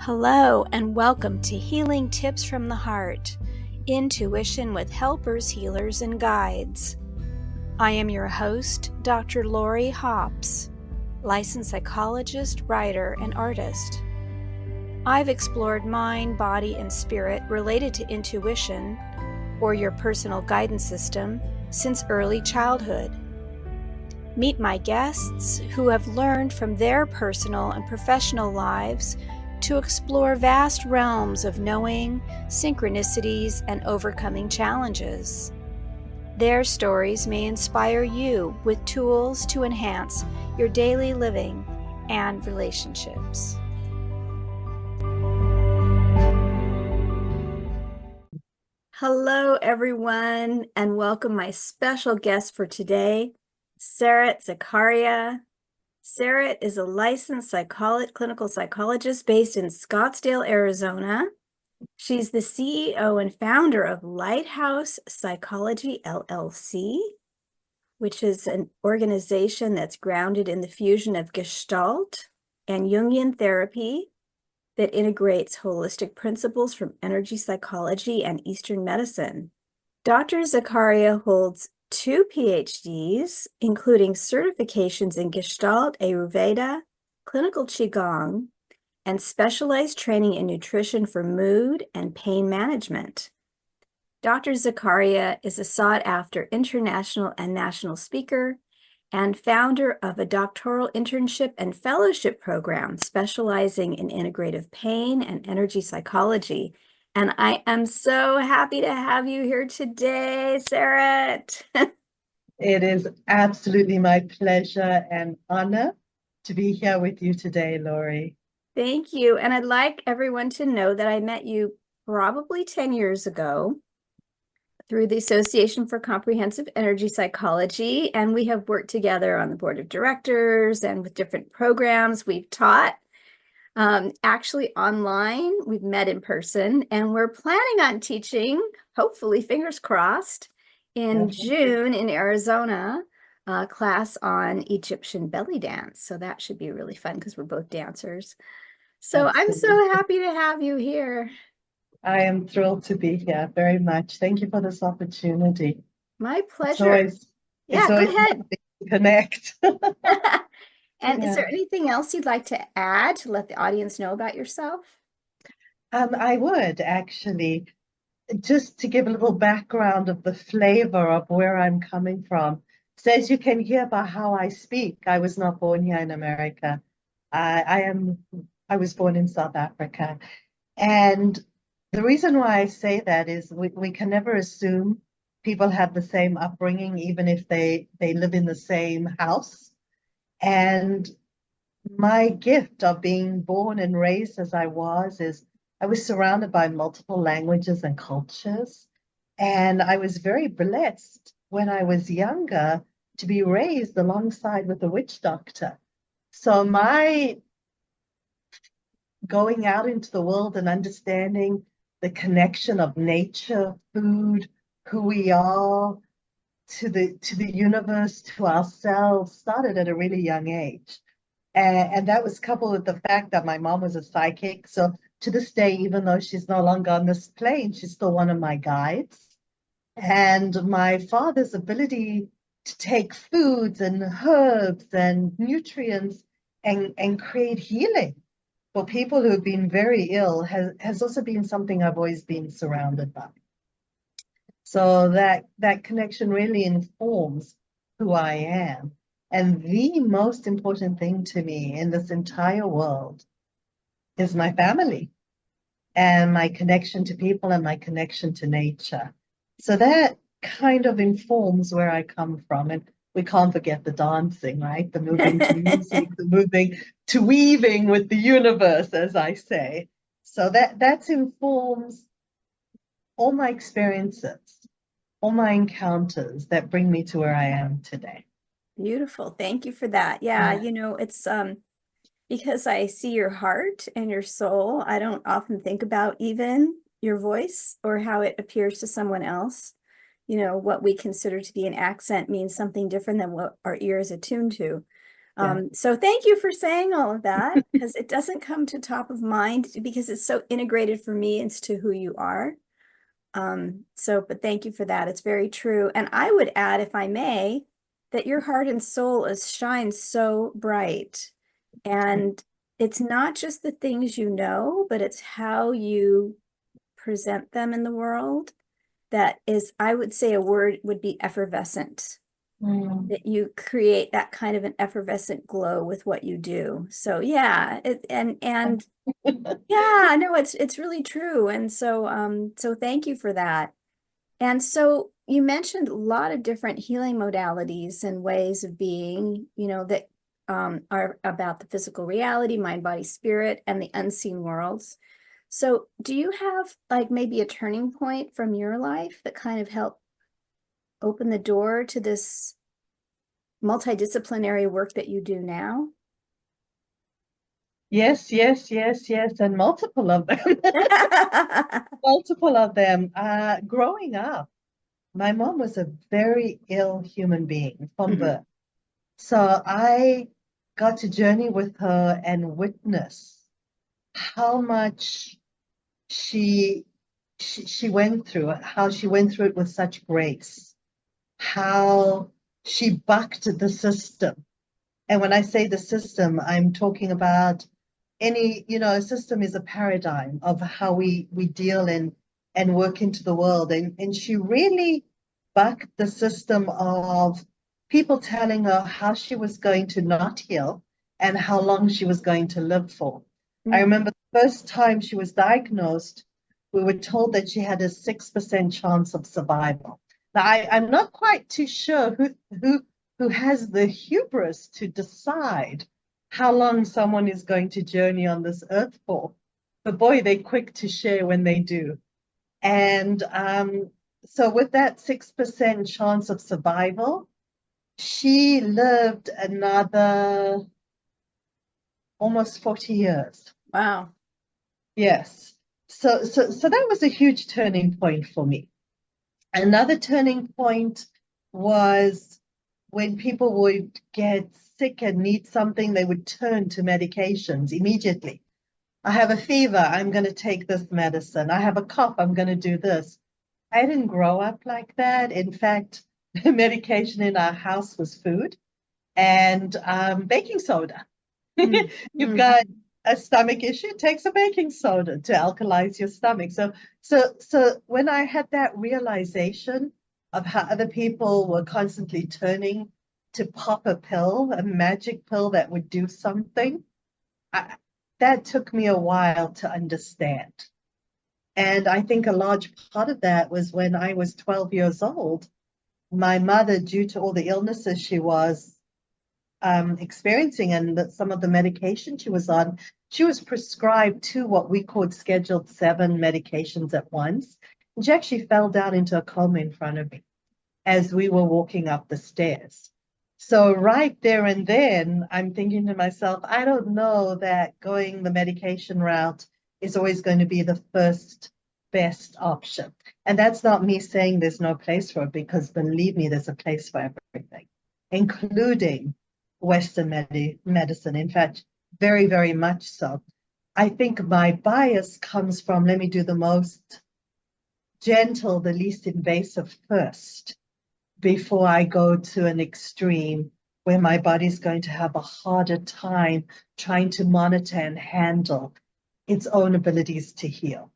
Hello and welcome to Healing Tips from the Heart, Intuition with Helpers, Healers, and Guides. I am your host, Dr. Lori Hops, licensed psychologist, writer, and artist. I've explored mind, body, and spirit related to intuition, or your personal guidance system, since early childhood. Meet my guests who have learned from their personal and professional lives to explore vast realms of knowing, synchronicities, and overcoming challenges. Their stories may inspire you with tools to enhance your daily living and relationships. Hello, everyone, and welcome my special guest for today, Sarette Zecharia. Sarette is a licensed clinical psychologist based in Scottsdale, Arizona. She's the CEO and founder of Lighthouse Psychology LLC, which is an organization that's grounded in the fusion of Gestalt and Jungian therapy that integrates holistic principles from energy psychology and Eastern medicine. Dr. Zecharia holds 2 Ph.D s, including certifications in Gestalt, Ayurveda, clinical Qigong, and specialized training in nutrition for mood and pain management. Dr. Zecharia is a sought-after international and national speaker and founder of a doctoral internship and fellowship program specializing in integrative pain and energy psychology. And I am so happy to have you here today, Sarette. It is absolutely my pleasure and honor to be here with you today, Lori. Thank you. And I'd like everyone to know that I met you probably 10 years ago through the Association for Comprehensive Energy Psychology, and we have worked together on the board of directors and with different programs we've taught. Actually online, we've met in person, and we're planning on teaching, hopefully, fingers crossed, in June in Arizona, a class on Egyptian belly dance. So that should be really fun because we're both dancers. So I'm so happy to have you here. I am thrilled to be here very much. Thank you for this opportunity. My pleasure. It's always go ahead. To connect. And is there anything else you'd like to add to let the audience know about yourself? I would actually, just to give a little background of the flavor of where I'm coming from. So as you can hear by how I speak, I was not born here in America. I was born in South Africa. And the reason why I say that is we can never assume people have the same upbringing, even if they live in the same house. And my gift of being born and raised as I was is I was surrounded by multiple languages and cultures. And I was very blessed when I was younger to be raised alongside with a witch doctor. So my going out into the world and understanding the connection of nature, food, who we are, to the universe, to ourselves, started at a really young age. And that was coupled with the fact that my mom was a psychic. So to this day, even though she's no longer on this plane, she's still one of my guides. And my father's ability to take foods and herbs and nutrients and create healing for people who have been very ill has also been something I've always been surrounded by. So that connection really informs who I am. And the most important thing to me in this entire world is my family and my connection to people and my connection to nature. So that kind of informs where I come from. And we can't forget the dancing, right? The moving to music, the moving to weaving with the universe, as I say. So that informs all my experiences, all my encounters that bring me to where I am today. Beautiful. Thank you for that. Yeah, you know, it's because I see your heart and your soul. I don't often think about even your voice or how it appears to someone else. You know, what we consider to be an accent means something different than what our ear is attuned to. Yeah. So thank you for saying all of that, because it doesn't come to top of mind because it's so integrated for me into who you are. But thank you for that. It's very true. And I would add, if I may, that your heart and soul is shines so bright. And it's not just the things you know, but it's how you present them in the world that is, I would say a word would be effervescent, Mm. that you create that kind of an effervescent glow with what you do. So yeah, and yeah, no, it's really true. And so thank you for that. And so you mentioned a lot of different healing modalities and ways of being, that are about the physical reality, mind, body, spirit, and the unseen worlds. So do you have like maybe a turning point from your life that kind of helped open the door to this multidisciplinary work that you do now? Yes, yes, yes, yes, and multiple of them. Multiple of them. Growing up, my mom was a very ill human being from Mhm. birth. So I got to journey with her and witness how much she she went through it, how she went through it with such grace, how she bucked the system. And when I say the system, I'm talking about a system is a paradigm of how we deal and work into the world. And she really bucked the system of people telling her how she was going to not heal and how long she was going to live for. I Mm. remember the first time she was diagnosed, we were told that she had a 6% chance of survival. Now, I'm not quite too sure who has the hubris to decide how long someone is going to journey on this earth for. But boy, they're quick to share when they do. And so, with that 6% chance of survival, she lived another almost 40 years. Wow. Yes. So that was a huge turning point for me. Another turning point was when people would get sick and need something, they would turn to medications immediately. I have a fever, I'm going to take this medicine. I have a cough, I'm going to do this. I didn't grow up like that. In fact, the medication in our house was food and baking soda. Mm. You've Mm. got a stomach issue, take some baking soda to alkalize your stomach. So when I had that realization of how other people were constantly turning to pop a pill, a magic pill that would do something, I, that took me a while to understand. And I think a large part of that was when I was 12 years old. My mother, due to all the illnesses she was experiencing and some of the medication she was on, she was prescribed two what we called scheduled 7 medications at once. And she actually fell down into a coma in front of me as we were walking up the stairs. So right there and then, I'm thinking to myself, I don't know that going the medication route is always going to be the first best option. And that's not me saying there's no place for it, because believe me, there's a place for everything, including Western medicine. In fact, very, very much so. I think my bias comes from let me do the most gentle, the least invasive first before I go to an extreme where my body's going to have a harder time trying to monitor and handle its own abilities to heal.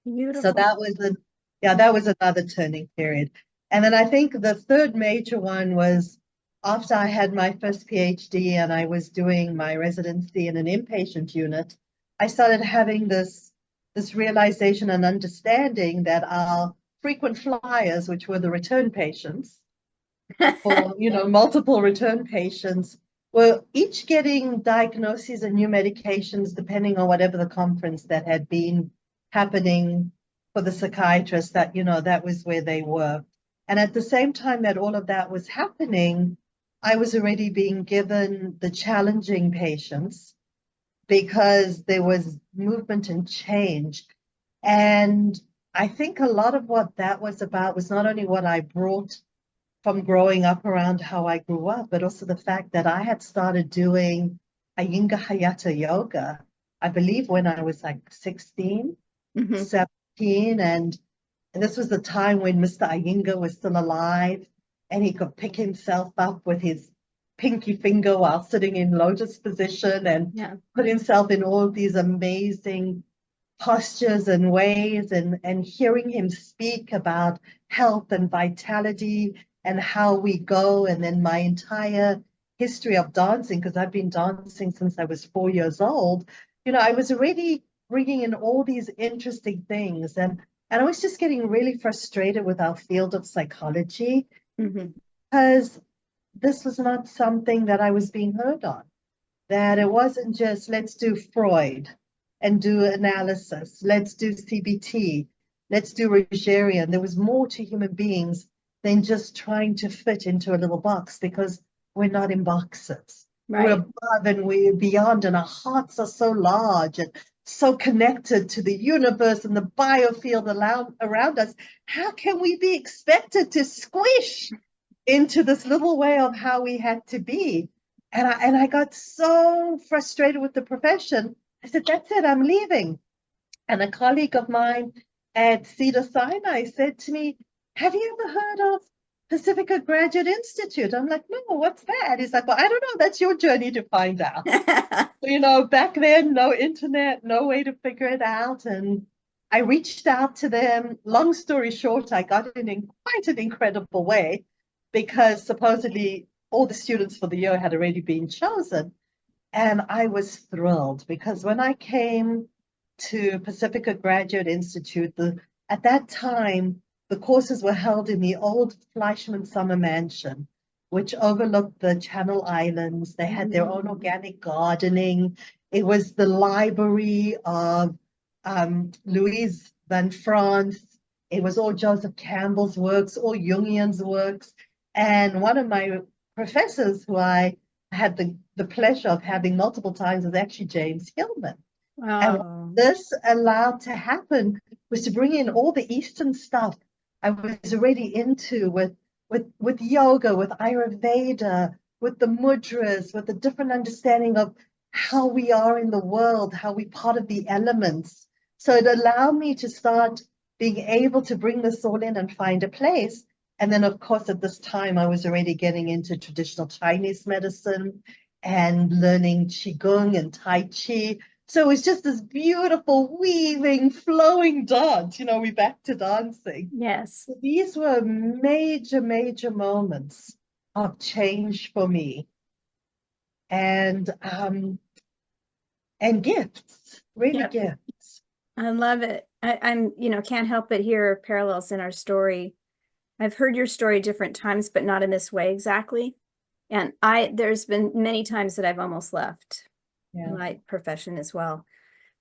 So Beautiful. that was another turning period. And then I think the third major one was after I had my first PhD and I was doing my residency in an inpatient unit, I started having this realization and understanding that our frequent flyers, which were the return patients, for multiple return patients, were each getting diagnoses and new medications depending on whatever the conference that had been happening for the psychiatrist, that was where they were. And at the same time that all of that was happening, I was already being given the challenging patients because there was movement and change. And I think a lot of what that was about was not only what I brought from growing up around how I grew up, but also the fact that I had started doing Iyengar Hatha yoga, I believe when I was like 16, Hmm. 17, and this was the time when Mr. Iyengar was still alive and he could pick himself up with his pinky finger while sitting in lotus position and Yeah. put himself in all of these amazing postures and ways, and hearing him speak about health and vitality and how we go. And then my entire history of dancing, because I've been dancing since I was 4 years old, I was already bringing in all these interesting things. And I was just getting really frustrated with our field of psychology Hmm. because this was not something that I was being heard on, that it wasn't just let's do Freud and do analysis, let's do CBT, let's do Rogerian. There was more to human beings than just trying to fit into a little box, because we're not in boxes. We're Right. above and we're beyond, and our hearts are so large and so connected to the universe and the biofield around us. How can we be expected to squish into this little way of how we had to be? And I got so frustrated with the profession. I said, that's it, I'm leaving. And a colleague of mine at Cedar Sinai said to me, have you ever heard of Pacifica Graduate Institute? I'm like, no, what's that? He's like, well, I don't know. That's your journey to find out. Back then, no internet, no way to figure it out. And I reached out to them. Long story short, I got in quite an incredible way, because supposedly all the students for the year had already been chosen. And I was thrilled, because when I came to Pacifica Graduate Institute, at that time, the courses were held in the old Fleischmann Summer Mansion, which overlooked the Channel Islands. They had their own organic gardening. It was the library of Louise Van France. It was all Joseph Campbell's works, all Jungian's works. And one of my professors, who I had the pleasure of having multiple times, was actually James Hillman. And what Oh, this allowed to happen was to bring in all the Eastern stuff I was already into, with yoga, with Ayurveda, with the mudras, with the different understanding of how we are in the world, how we part of the elements. So it allowed me to start being able to bring this all in and find a place. And then, of course, at this time, I was already getting into traditional Chinese medicine and learning Qigong and Tai Chi. So it was just this beautiful, weaving, flowing dance. We're back to dancing. yes. So these were major, major moments of change for me, and gifts, really Yep. gifts. I love it. I'm, can't help but hear parallels in our story. I've heard your story different times, but not in this way exactly. And there's been many times that I've almost left Yeah. my profession as well.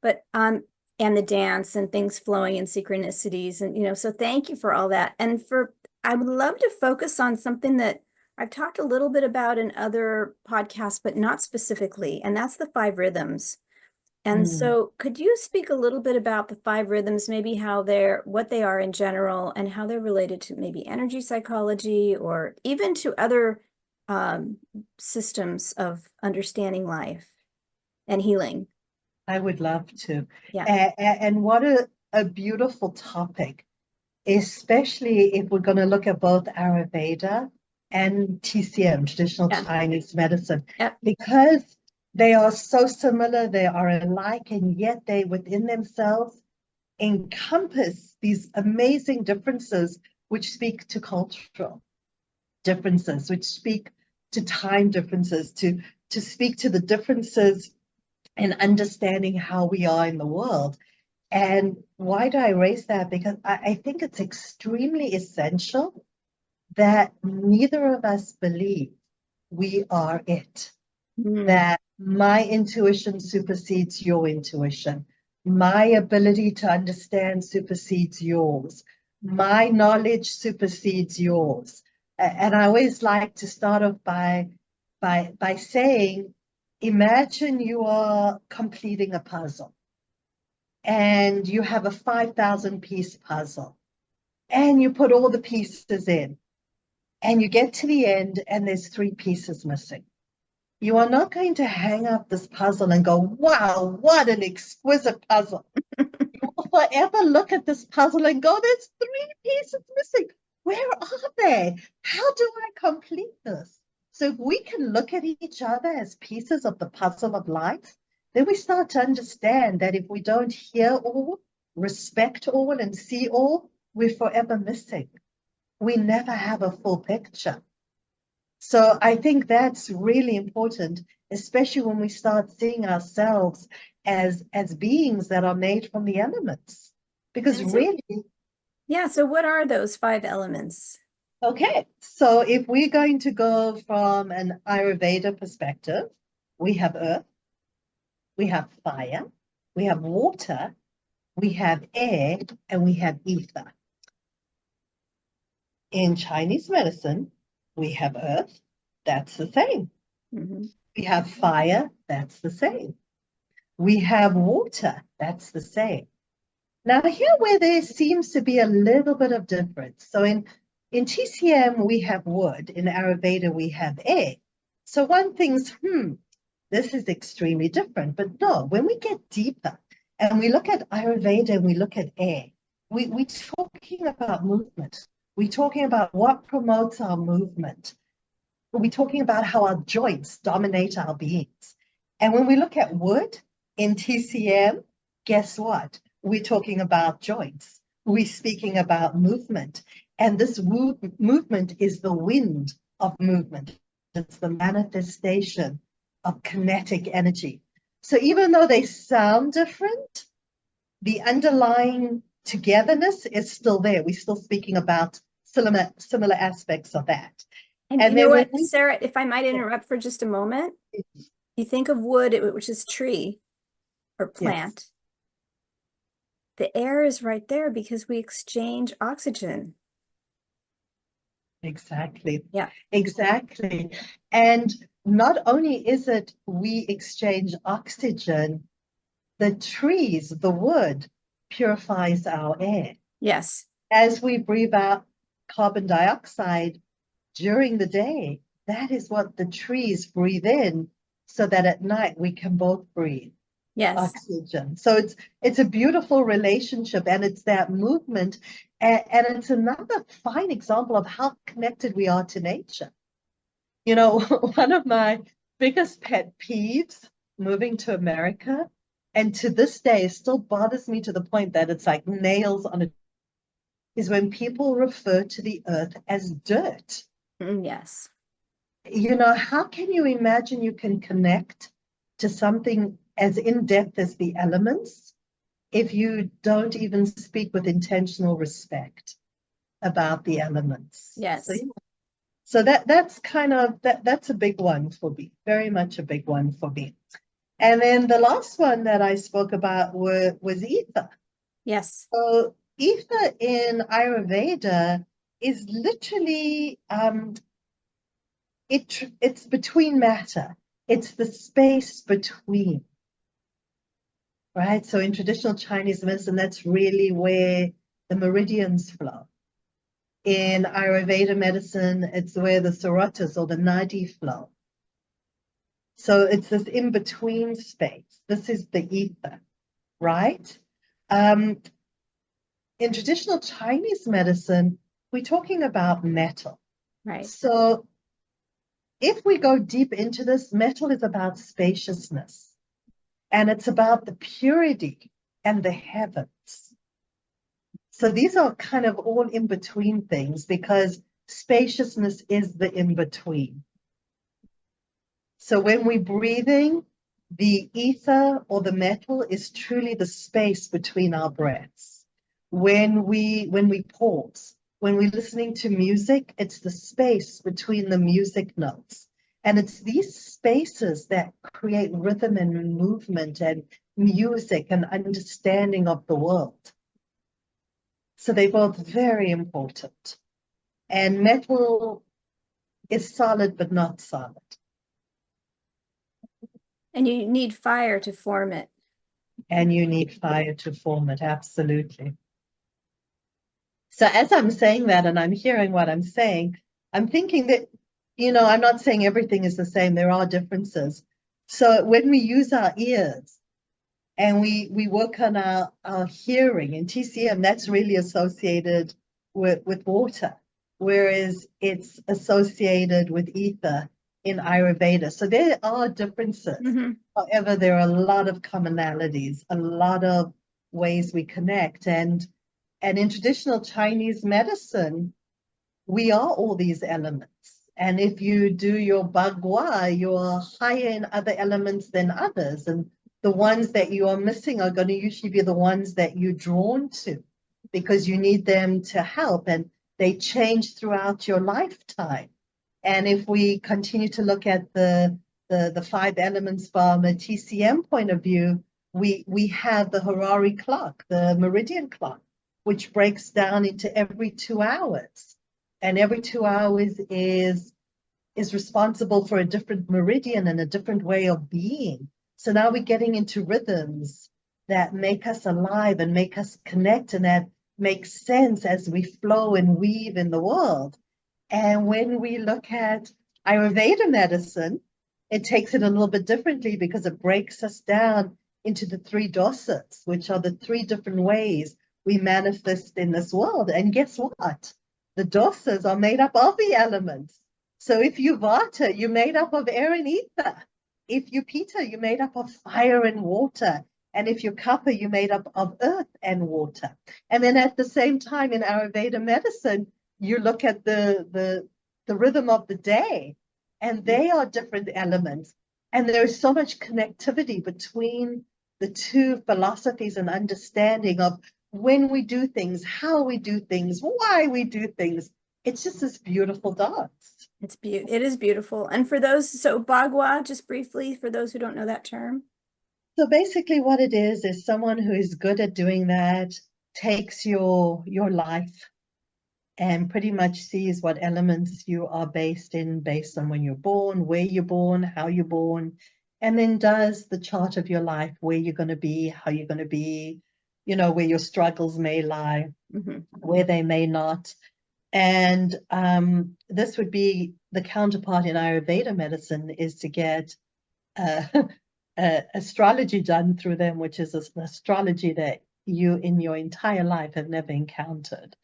But and the dance and things flowing in synchronicities, and so thank you for all that. And I would love to focus on something that I've talked a little bit about in other podcasts, but not specifically, and that's the five rhythms. And Mm. so could you speak a little bit about the five rhythms, maybe what they are in general, and how they're related to maybe energy psychology or even to other um, systems of understanding life and healing? I would love to. Yeah. And what a beautiful topic, especially if we're going to look at both Ayurveda and TCM, traditional Yeah. Chinese medicine, Yep. because they are so similar, they are alike, and yet they within themselves encompass these amazing differences, which speak to cultural differences, which speak to time differences, to speak to the differences in understanding how we are in the world. And why do I raise that? Because I think it's extremely essential that neither of us believe we are it, Mm. that my intuition supersedes your intuition. My ability to understand supersedes yours. My knowledge supersedes yours. And I always like to start off by saying, imagine you are completing a puzzle and you have a 5,000 piece puzzle and you put all the pieces in. and you get to the end and there's 3 pieces missing. You are not going to hang up this puzzle and go, wow, what an exquisite puzzle. You will forever look at this puzzle and go, there's 3 pieces missing. Where are they? How do I complete this? So if we can look at each other as pieces of the puzzle of life, then we start to understand that if we don't hear all, respect all, and see all, we're forever missing. We never have a full picture. So I think that's really important, especially when we start seeing ourselves as beings that are made from the elements. Because And so, really, yeah, so what are those 5 elements? okay, so if we're going to go from an Ayurveda perspective, we have earth, we have fire, we have water, we have air, and we have ether. In Chinese medicine, we have earth, that's the same. We have fire, that's the same. We have water, that's the same. Now, here where there seems to be a little bit of difference. So in TCM, we have wood. In Ayurveda, we have air. So one thinks, this is extremely different. But no, when we get deeper and we look at Ayurveda and we look at air, we're talking about movement. We're talking about what promotes our movement. We're talking about how our joints dominate our beings. And when we look at wood in TCM, guess what? We're talking about joints. We're speaking about movement. And this movement is the wind of movement. It's the manifestation of kinetic energy. So even though they sound different, the underlying togetherness is still there. We're still speaking about similar aspects of that. And you know what, Sarah, if I might interrupt for just a moment, you think of wood, which is tree or plant. Yes. The air is right there because we exchange oxygen. Exactly. Yeah. Exactly. And not only is it we exchange oxygen, the trees, the wood, purifies our air. Yes. As we breathe out carbon dioxide during the day, that is what the trees breathe in so that at night we can both breathe. Yes. Oxygen. So it's a beautiful relationship, and it's that movement, and it's another fine example of how connected we are to nature. You know, one of my biggest pet peeves moving to America, and to this day it still bothers me to the point that it's like nails on a, is when people refer to the earth as dirt. Yes. You know, how can you imagine you can connect to something as in-depth as the elements if you don't even speak with intentional respect about the elements? Yes. So that's kind of, that's a big one for me, very much a big one for me. And then the last one that I spoke about was ether. Yes. So ether in Ayurveda is literally, it's between matter. It's the space between, right? So in traditional Chinese medicine, that's really where the meridians flow. In Ayurveda medicine, it's where the sarotas or the nadi flow. So it's this in-between space. This is the ether, right? In traditional Chinese medicine, we're talking about metal. Right. So if we go deep into this, metal is about spaciousness, and it's about the purity and the heavens. So these are kind of all in-between things because spaciousness is the in-between. So when we're breathing, the ether or the metal is truly the space between our breaths. When we pause, when we're listening to music, it's the space between the music notes. And it's these spaces that create rhythm and movement and music and understanding of the world. So they're both very important. And metal is solid, but not solid. And you need fire to form it. And you need fire to form it, absolutely. So as I'm saying that and I'm hearing what I'm saying, I'm thinking that, I'm not saying everything is the same. There are differences. So when we use our ears and we work on our hearing in TCM, that's really associated with water, whereas it's associated with ether in Ayurveda. So there are differences. Hmm. However, there are a lot of commonalities, a lot of ways we connect. And in traditional Chinese medicine, we are all these elements. And if you do your bagua, you're higher in other elements than others. And the ones that you are missing are going to usually be the ones that you're drawn to because you need them to help. And they change throughout your lifetime. And if we continue to look at the five elements from a TCM point of view, we have the Harari clock, the meridian clock, which breaks down into every 2 hours. And every 2 hours is responsible for a different meridian and a different way of being. So now we're getting into rhythms that make us alive and make us connect and that make sense as we flow and weave in the world. And when we look at Ayurveda medicine, it takes it a little bit differently because it breaks us down into the three dosas, which are the three different ways we manifest in this world. And guess what? The dosas are made up of the elements. So if you Vata, you're made up of air and ether. If you Pitta, you're made up of fire and water. And if you're Kapha, you're made up of earth and water. And then at the same time in Ayurveda medicine, you look at the rhythm of the day, and they are different elements. And there is so much connectivity between the two philosophies and understanding of when we do things, how we do things, why we do things. It's just this beautiful dance. It is beautiful. And for those, so Bagua, just briefly, for those who don't know that term. So basically what it is someone who is good at doing that takes your life and pretty much sees what elements you are based on when you're born, where you're born, how you're born, and then does the chart of your life, where you're going to be, how you're going to be, where your struggles may lie, where they may not. And this would be the counterpart in Ayurveda medicine is to get astrology done through them, which is an astrology that you in your entire life have never encountered.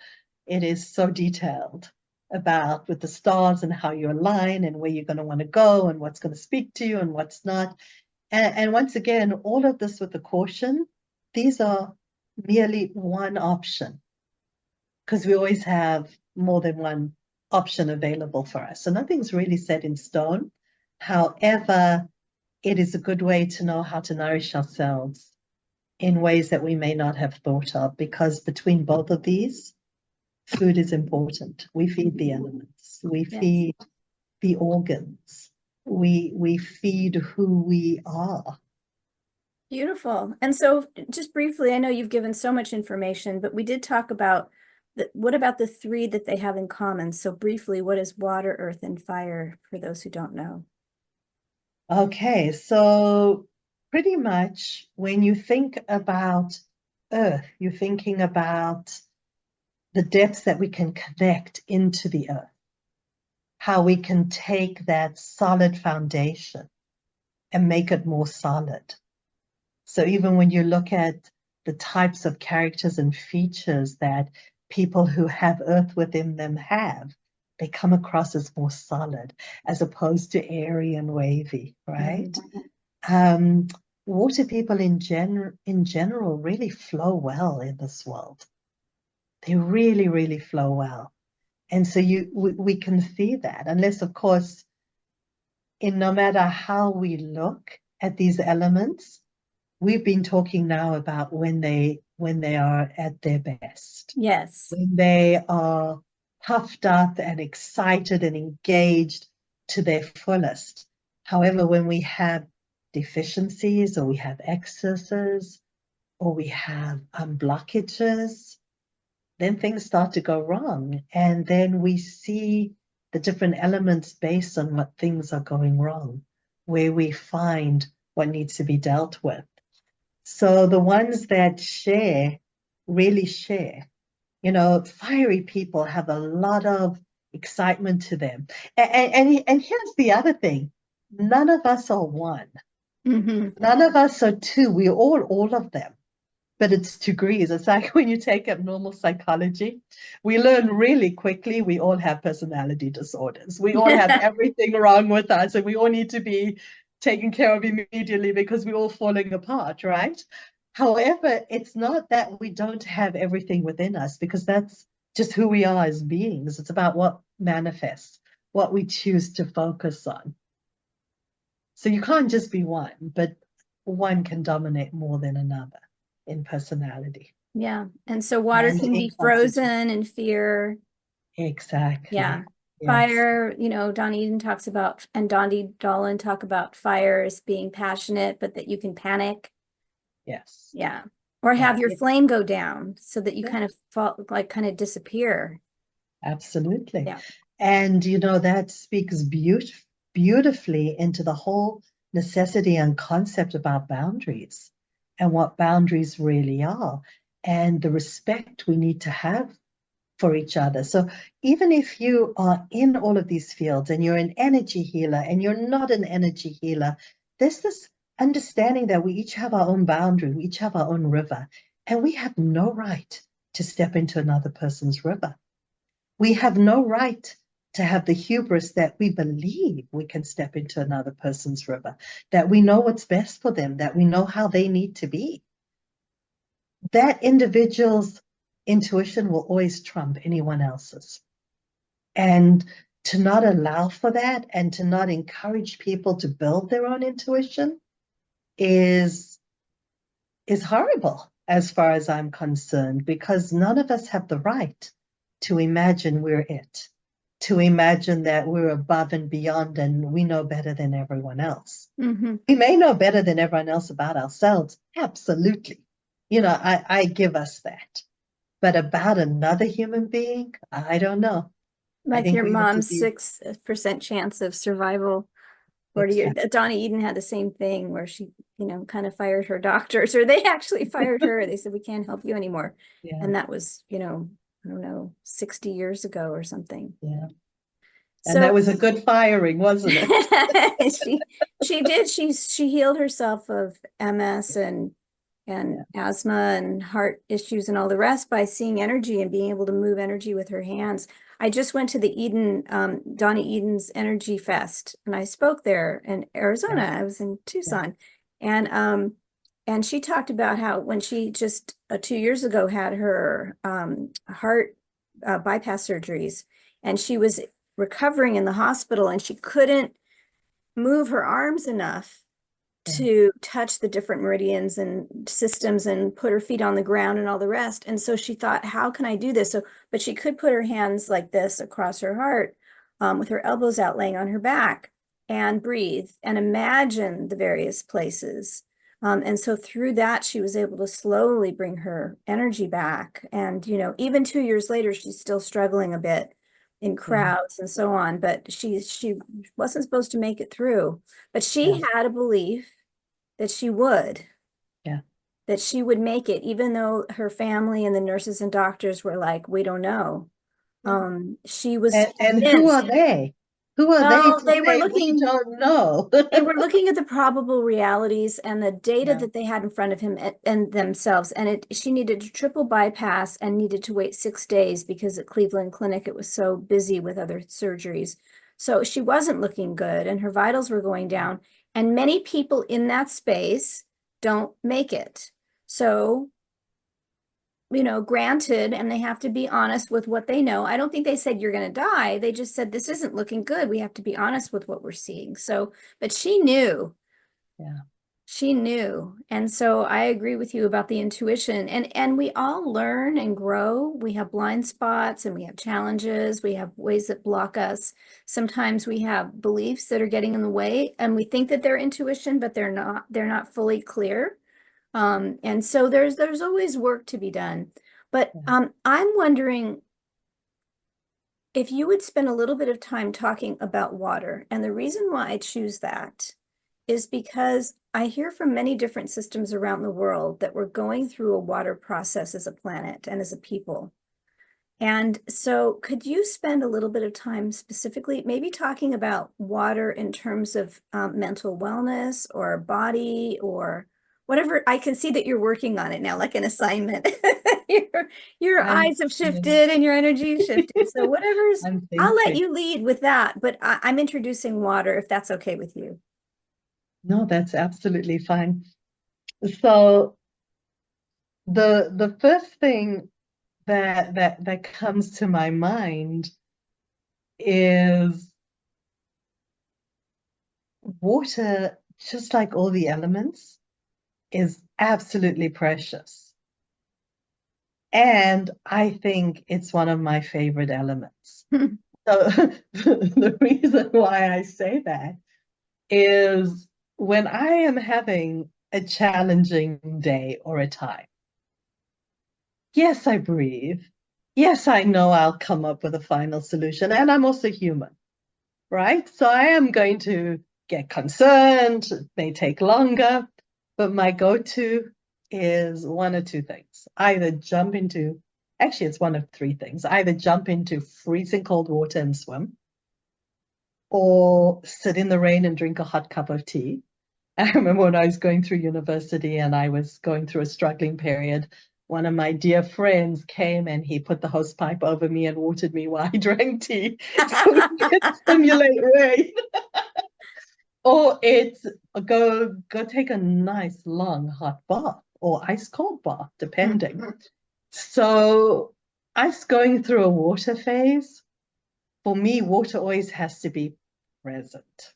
It is so detailed about with the stars and how you align and where you're going to want to go and what's going to speak to you and what's not. And once again, all of this with the caution, these are merely one option because we always have more than one option available for us. So nothing's really set in stone. However, it is a good way to know how to nourish ourselves in ways that we may not have thought of, because between both of these, food is important. We feed the elements. We feed the organs. We feed who we are. Beautiful. And so just briefly, I know you've given so much information, but we did talk about what about the three that they have in common? So briefly, what is water, earth, and fire for those who don't know? Okay, so pretty much when you think about earth, you're thinking about the depths that we can connect into the earth, how we can take that solid foundation and make it more solid. So even when you look at the types of characters and features that people who have earth within them have, they come across as more solid as opposed to airy and wavy, right? Water people in general really flow well in this world. They really, really flow well. And so we can see that, unless, of course, in no matter how we look at these elements, we've been talking now about when they are at their best. Yes. When they are puffed up and excited and engaged to their fullest. However, when we have deficiencies or we have excesses or we have blockages, then things start to go wrong. And then we see the different elements based on what things are going wrong, where we find what needs to be dealt with. So the ones that share, really share. Fiery people have a lot of excitement to them. And here's the other thing. None of us are one. None of us are two. We're all of them. But it's degrees. It's like when you take up normal psychology, we learn really quickly we all have personality disorders. We all have everything wrong with us, and we all need to be taken care of immediately because we're all falling apart, right? However, it's not that we don't have everything within us, because that's just who we are as beings. It's about what manifests, what we choose to focus on. So you can't just be one, but one can dominate more than another in personality. Yeah. And so water And can in be frozen in fear. Exactly. Yeah. Yes. Fire, Don Eden talks about, and Dondi Dolan talk about fire as being passionate, but that you can panic. Yes. Yeah. Or Yeah. have your flame go down so that you Yeah. kind of fall, like kind of disappear. Absolutely. Yeah. And that speaks beautifully into the whole necessity and concept about boundaries and what boundaries really are, and the respect we need to have for each other. So even if you are in all of these fields and you're an energy healer and you're not an energy healer, there's this understanding that we each have our own boundary, we each have our own river, and we have no right to step into another person's river. We have no right to have the hubris that we believe we can step into another person's river, that we know what's best for them, that we know how they need to be. That individual's intuition will always trump anyone else's. And to not allow for that and to not encourage people to build their own intuition is horrible as far as I'm concerned, because none of us have the right to imagine we're it, to imagine that we're above and beyond and we know better than everyone else. We may know better than everyone else about ourselves, absolutely. I give us that. But about another human being, I don't know. I Like think your we have to mom's be 6% chance of survival. Or exactly. Donna Eden had the same thing where she, kind of fired her doctors, or they actually fired her. They said, we can't help you anymore. Yeah, And that was, I don't know, 60 years ago or something. yeah. And that So was a good firing, wasn't it? she did. She healed herself of MS and Yeah, asthma and heart issues and all the rest by seeing energy and being able to move energy with her hands. I just went to the Donna Eden's Energy Fest, and I spoke there in Arizona. yeah, I was in yeah, Tucson, and she talked about how when she just 2 years ago had her heart bypass surgeries, and she was recovering in the hospital, and she couldn't move her arms enough yeah, to touch the different meridians and systems and put her feet on the ground and all the rest. And so she thought, how can I do this? So, but she could put her hands like this across her heart, with her elbows out laying on her back, and breathe and imagine the various places. And so through that, she was able to slowly bring her energy back. And, even 2 years later, she's still struggling a bit in yeah, crowds and so on, but she wasn't supposed to make it through. But yeah, she had a belief that she would, yeah. that she would make it, even though her family and the nurses and doctors were like, we don't know. Yeah. She was And who are convinced. they? Who are they Well, to say we don't know? they were looking at the probable realities and the data Yeah, that they had in front of him and themselves. And she needed a triple bypass and needed to wait 6 days because at Cleveland Clinic, it was so busy with other surgeries. So she wasn't looking good and her vitals were going down. And many people in that space don't make it. So, granted, and they have to be honest with what they know. I don't think they said you're going to die. They just said this isn't looking good. We have to be honest with what we're seeing. So, but she knew. yeah, She knew. And so I agree with you about the intuition. And we all learn and grow. We have blind spots and we have challenges. We have ways that block us. Sometimes we have beliefs that are getting in the way and we think that they're intuition, but they're not fully clear. And so there's always work to be done. But yeah. I'm wondering if you would spend a little bit of time talking about water. And the reason why I choose that is because I hear from many different systems around the world that we're going through a water process as a planet and as a people. And so could you spend a little bit of time specifically, maybe talking about water in terms of mental wellness or body or whatever? I can see that you're working on it now, like an assignment. Your I'm eyes have shifted and your energy shifted. So whatever's, I'm I'll let thinking. you lead with that, but I'm introducing water if that's okay with you. No, that's absolutely fine. So the first thing that comes to my mind is water, just like all the elements, is absolutely precious. And I think it's one of my favorite elements. So the reason why I say that is when I am having a challenging day or a time, yes, I breathe. Yes, I know I'll come up with a final solution. And I'm also human, right? So I am going to get concerned. It may take longer, but my go-to is one or two things. Actually, it's one of three things. Either jump into freezing cold water and swim, or sit in the rain and drink a hot cup of tea. I remember when I was going through university and I was going through a struggling period, one of my dear friends came and he put the hose pipe over me and watered me while I drank tea so we could simulate rain. Or it's go take a nice long hot bath or ice cold bath, depending. So us going through a water phase, for me, water always has to be present.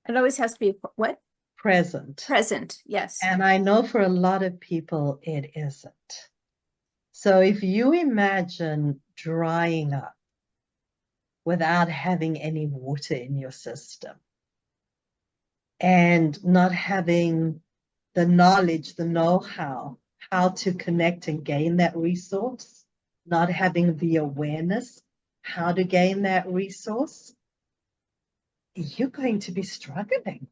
It always has to be what? Present. Present, yes. And I know for a lot of people it isn't. So if you imagine drying up without having any water in your system and not having the knowledge, the know-how, how to connect and gain that resource, not having the awareness, how to gain that resource, you're going to be struggling.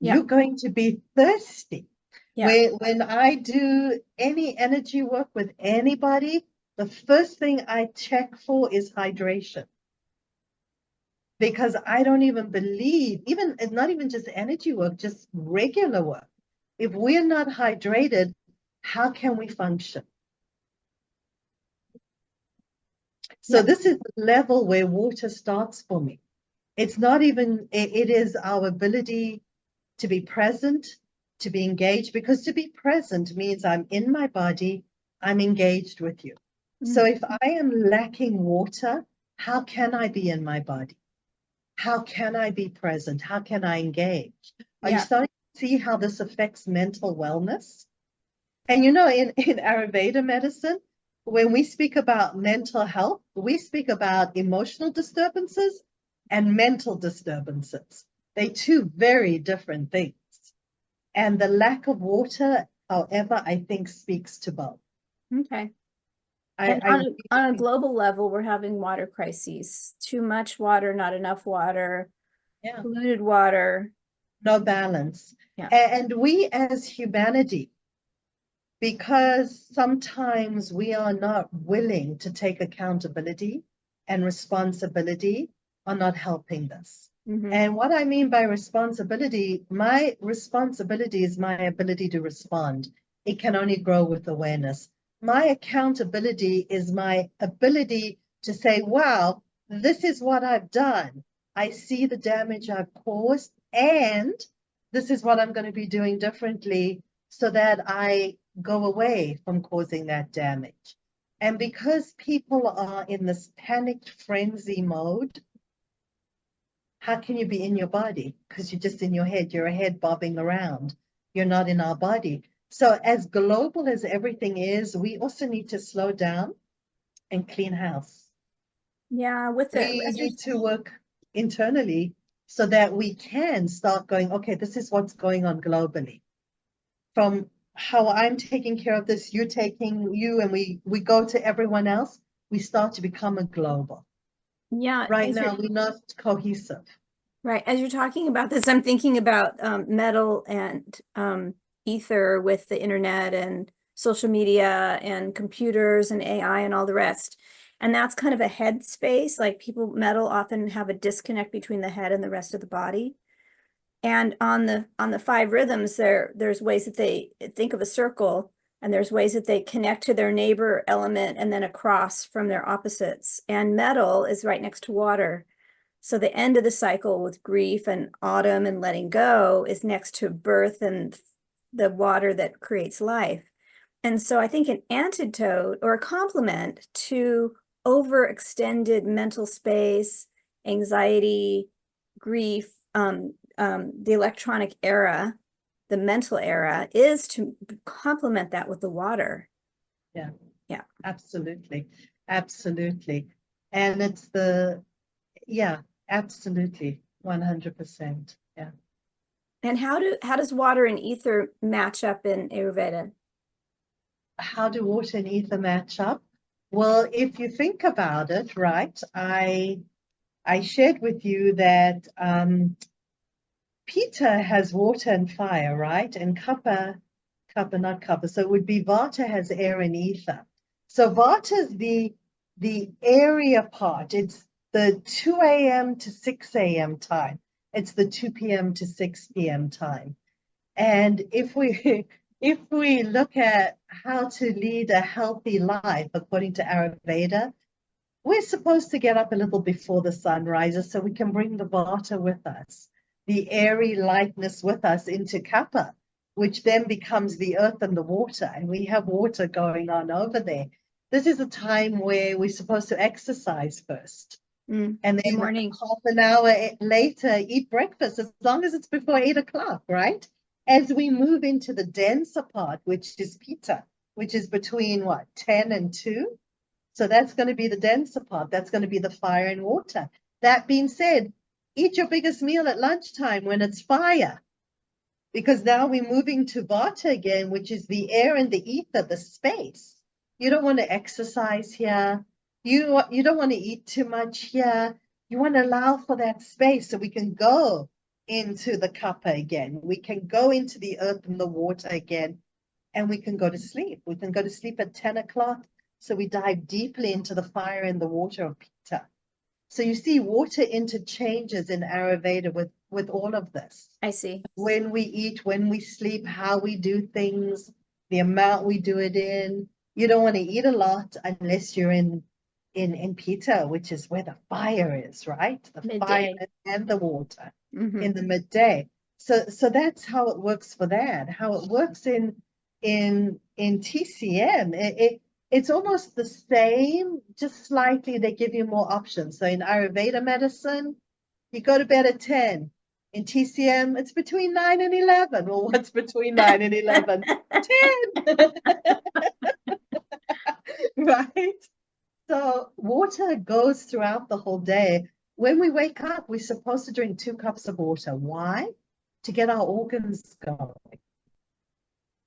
Yeah. You're going to be thirsty. Yeah. When I do any energy work with anybody, the first thing I check for is hydration. Because I don't even believe, even it's not even just energy work, just regular work. If we're not hydrated, how can we function? So Yeah. this is the level where water starts for me. It's not even, it is our ability to be present, to be engaged, because to be present means I'm in my body, I'm engaged with you. So if I am lacking water, how can I be in my body? How can I be present? How can I engage? Are you Yeah. starting to see how this affects mental wellness? And you know, in Ayurveda medicine, when we speak about mental health, we speak about emotional disturbances and mental disturbances. They're two very different things. And the lack of water, however, I think speaks to both. Okay. I, And I on a really, global level, we're having water crises. Too much water, not enough water, yeah, polluted water. no balance. Yeah. And we as humanity, because sometimes we are not willing to take accountability and responsibility, are not helping this. Mm-hmm. And what I mean by responsibility, my responsibility is my ability to respond. It can only grow with awareness. My accountability is my ability to say, wow, this is what I've done. I see the damage I've caused, and this is what I'm going to be doing differently so that I go away from causing that damage. And because people are in this panicked frenzy mode, how can you be in your body? Because you're just in your head, you're a head bobbing around. You're not in our body. So as global as everything is, we also need to slow down and clean house. Yeah, with the We as you need to work internally so that we can start going, okay, this is what's going on globally. From how I'm taking care of this, you taking you, and we go to everyone else, we start to become a global. yeah, Right as you're now, we're not cohesive. right, as you're talking about this, I'm thinking about metal and ether with the internet and social media and computers and AI and all the rest. And that's kind of a head space. Like metal often have a disconnect between the head and the rest of the body. And on the five rhythms, there's ways that they think of a circle, and there's ways that they connect to their neighbor element and then across from their opposites. And metal is right next to water. So the end of the cycle with grief and autumn and letting go is next to birth and the water that creates life. And so I think an antidote or a complement to overextended mental space, anxiety, grief, the electronic era, the mental era, is to complement that with the water. Yeah. Yeah. Absolutely. Absolutely. And it's yeah, absolutely. 100%. Yeah. And how does water and ether match up in Ayurveda? How do water and ether match up? Well, if you think about it, right, I shared with you that Pitta has water and fire, right? And Kapha, not Kapha. So it would be Vata has air and ether. So Vata is the area part. It's the 2 a.m. to 6 a.m. time. It's the 2 p.m. to 6 p.m. time. And if we look at how to lead a healthy life according to Ayurveda, we're supposed to get up a little before the sun rises so we can bring the Vata with us, the airy lightness with us into Kapha, which then becomes the earth and the water, and we have water going on over there. This is a time where we're supposed to exercise first. And then morning. half an hour later, eat breakfast, as long as it's before 8 o'clock, right? As we move into the denser part, which is Pitta, which is between 10 and 2. So that's going to be the denser part. That's going to be the fire and water. That being said, eat your biggest meal at lunchtime when it's fire, because now we're moving to Vata again, which is the air and the ether, the space. You don't want to exercise here. You don't want to eat too much here. You want to allow for that space so we can go into the kapha again. We can go into the earth and the water again, and we can go to sleep. We can go to sleep at 10 o'clock. So we dive deeply into the fire and the water of Pitta. So you see water interchanges in Ayurveda with all of this. I see. When we eat, when we sleep, how we do things, the amount we do it in. You don't want to eat a lot unless you're in Pitta, which is where the fire is, right? The Midday. fire and the water in the midday. So that's how it works for that. How it works in TCM. It's almost the same, just slightly they give you more options. So in Ayurveda medicine, you go to bed at 10. In TCM, it's between 9 and 11. Well, what's between 9 and 11? 10. Right? So water goes throughout the whole day. When we wake up, we're supposed to drink 2 cups of water. Why? To get our organs going.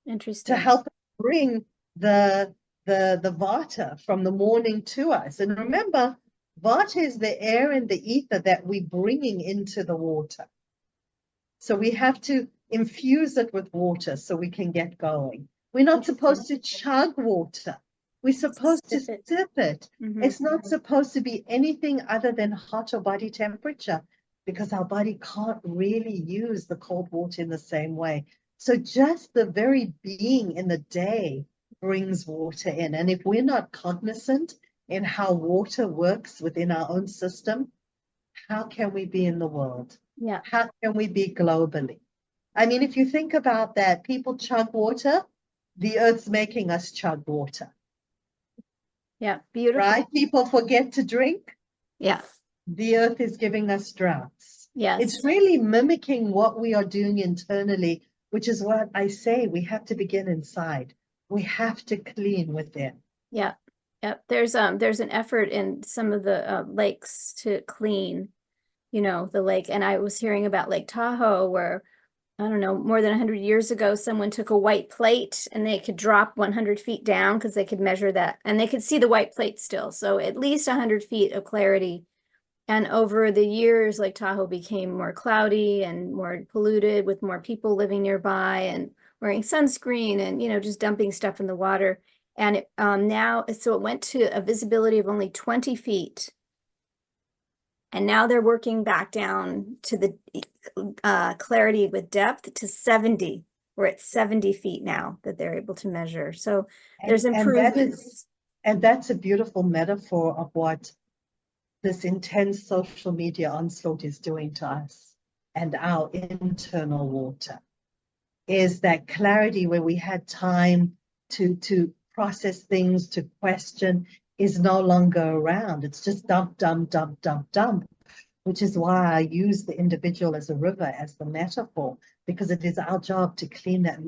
Interesting. To help bring the Vata from the morning to us. And remember, Vata is the air and the ether that we're bringing into the water. So we have to infuse it with water so we can get going. We're not supposed to chug water. We're supposed to sip it. It's not supposed to be anything other than hot or body temperature, because our body can't really use the cold water in the same way. So just the very being in the day brings water in. And if we're not cognizant in how water works within our own system, how can we be in the world? Yeah. How can we be globally? I mean, if you think about that, people chug water, the earth's making us chug water. Yeah, beautiful. Right? People forget to drink. Yeah. The earth is giving us droughts. Yes. It's really mimicking what we are doing internally, which is what I say, we have to begin inside. We have to clean within. Yeah. Yep. There's an effort in some of the lakes to clean, the lake. And I was hearing about Lake Tahoe, where, I don't know, more than 100 years ago, someone took a white plate and they could drop 100 feet down because they could measure that and they could see the white plate still. So at least 100 feet of clarity. And over the years, Lake Tahoe became more cloudy and more polluted with more people living nearby. And wearing sunscreen and, just dumping stuff in the water. And so it went to a visibility of only 20 feet. And now they're working back down to the clarity with depth to 70. We're at 70 feet now that they're able to measure. So there's improvements. And that's a beautiful metaphor of what this intense social media onslaught is doing to us and our internal water. Is that clarity where we had time to process things, to question, is no longer around. It's just dump, dump, dump, dump, dump, which is why I use the individual as a river, as the metaphor, because it is our job to clean that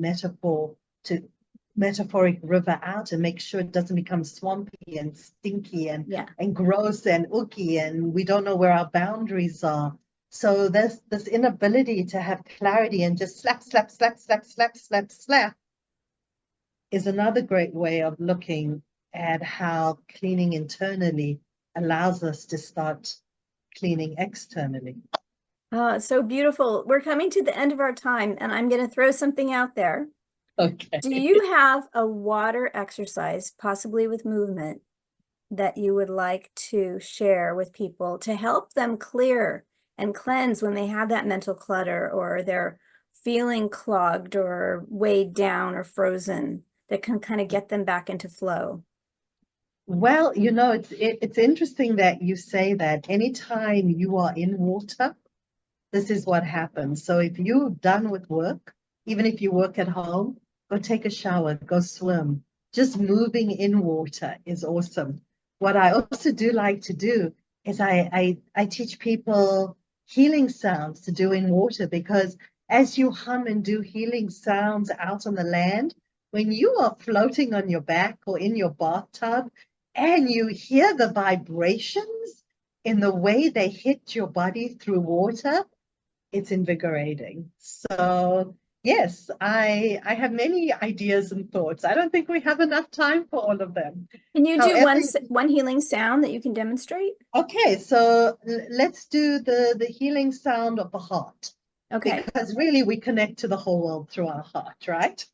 metaphoric river out and make sure it doesn't become swampy and stinky and gross and ooky, and we don't know where our boundaries are. So there's this inability to have clarity and just slap, slap, slap, slap, slap, slap, slap is another great way of looking at how cleaning internally allows us to start cleaning externally. Oh, so beautiful. We're coming to the end of our time, and I'm going to throw something out there. Okay. Do you have a water exercise, possibly with movement, that you would like to share with people to help them clear and cleanse when they have that mental clutter or they're feeling clogged or weighed down or frozen, that can kind of get them back into flow? Well, it's interesting that you say that. Anytime you are in water, this is what happens. So if you're done with work, even if you work at home, go take a shower, go swim. Just moving in water is awesome. What I also do like to do is I teach people healing sounds to do in water, because as you hum and do healing sounds out on the land, when you are floating on your back or in your bathtub and you hear the vibrations in the way they hit your body through water, it's invigorating. So yes, I have many ideas and thoughts. I don't think we have enough time for all of them. Can you do one healing sound that you can demonstrate? Okay, so let's do the healing sound of the heart. Okay. Because really we connect to the whole world through our heart, right?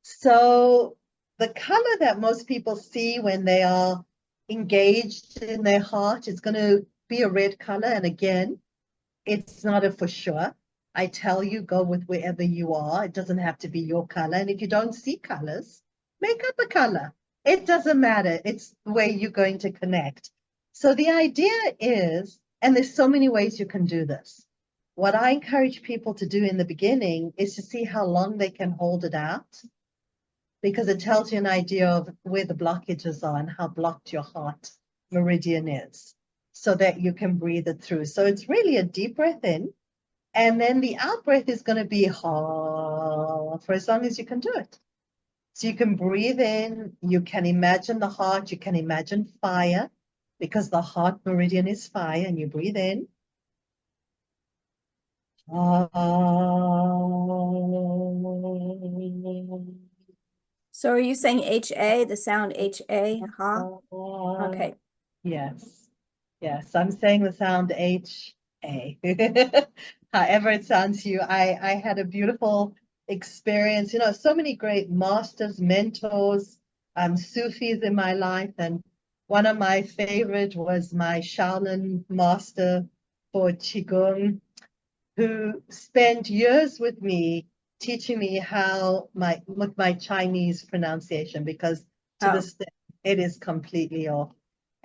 So the color that most people see when they are engaged in their heart is going to be a red color. And again, it's not a for sure. I tell you, go with wherever you are. It doesn't have to be your color. And if you don't see colors, make up a color. It doesn't matter. It's the way you're going to connect. So the idea is, and there's so many ways you can do this. What I encourage people to do in the beginning is to see how long they can hold it out, because it tells you an idea of where the blockages are and how blocked your heart meridian is, so that you can breathe it through. So it's really a deep breath in, and then the out breath is going to be for as long as you can do it. So you can breathe in, you can imagine the heart, you can imagine fire, because the heart meridian is fire, and you breathe in. So are you saying H-A, the sound H-A, ha? Okay. Yes. Yes, I'm saying the sound H-A. However it sounds to you. I had a beautiful experience. So many great masters, mentors, Sufis in my life. And one of my favorite was my Shaolin master for Qigong, who spent years with me teaching me how with my Chinese pronunciation, because to this day it is completely off.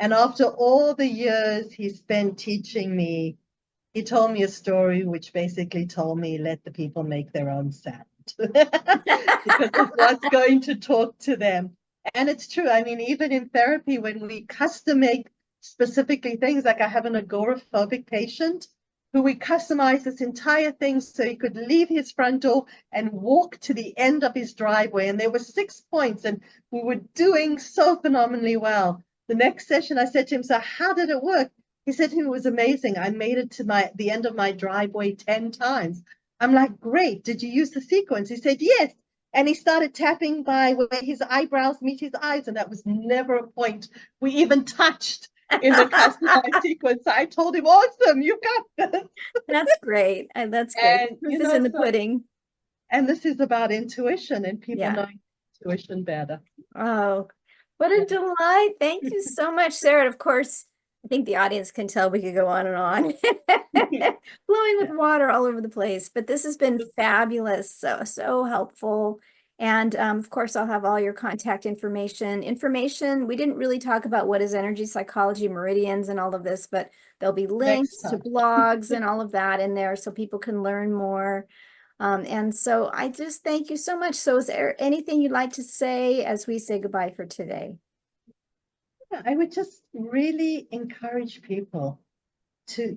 And after all the years he spent teaching me, he told me a story which basically told me, let the people make their own sound. Because it's what's going to talk to them. And it's true. I mean, even in therapy, when we custom make specifically things, like I have an agoraphobic patient who we customized this entire thing so he could leave his front door and walk to the end of his driveway. And there were 6 points, and we were doing so phenomenally well. The next session, I said to him, so how did it work? He said to me, it was amazing. I made it to the end of my driveway 10 times. I'm like, great. Did you use the sequence? He said, yes. And he started tapping by where his eyebrows meet his eyes. And that was never a point we even touched in the customized sequence. I told him, awesome, you got this. That's great. That's great. And, Proof is in the pudding. And this is about intuition and people Yeah. knowing intuition better. Oh, what a Yeah. delight. Thank you so much, Sarah. Of course, I think the audience can tell we could go on and on. Flowing with water all over the place. But this has been fabulous. So helpful. And of course, I'll have all your contact information. We didn't really talk about what is energy psychology, meridians, and all of this, but there'll be Next links to time. blogs and all of that in there so people can learn more. And so I just thank you so much. So is there anything you'd like to say as we say goodbye for today? I would just really encourage people to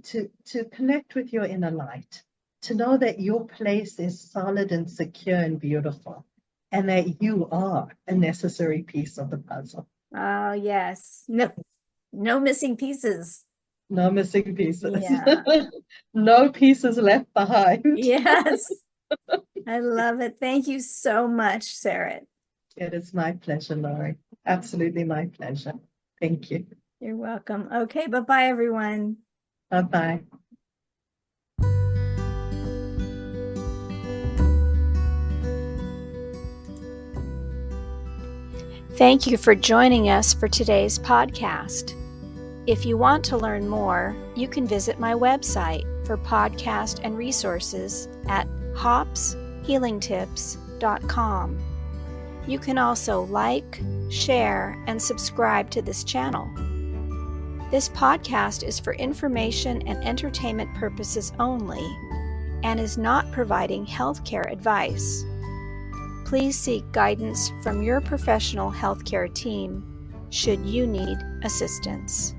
connect with your inner light, to know that your place is solid and secure and beautiful, and that you are a necessary piece of the puzzle. Oh, yes. No missing pieces. No missing pieces. Yeah. No pieces left behind. Yes. I love it. Thank you so much, Sarette. It is my pleasure, Laurie. Absolutely my pleasure. Thank you. You're welcome. Okay, bye-bye, everyone. Bye-bye. Thank you for joining us for today's podcast. If you want to learn more, you can visit my website for podcast and resources at hopshealingtips.com. You can also like, share, and subscribe to this channel. This podcast is for information and entertainment purposes only and is not providing healthcare advice. Please seek guidance from your professional healthcare team should you need assistance.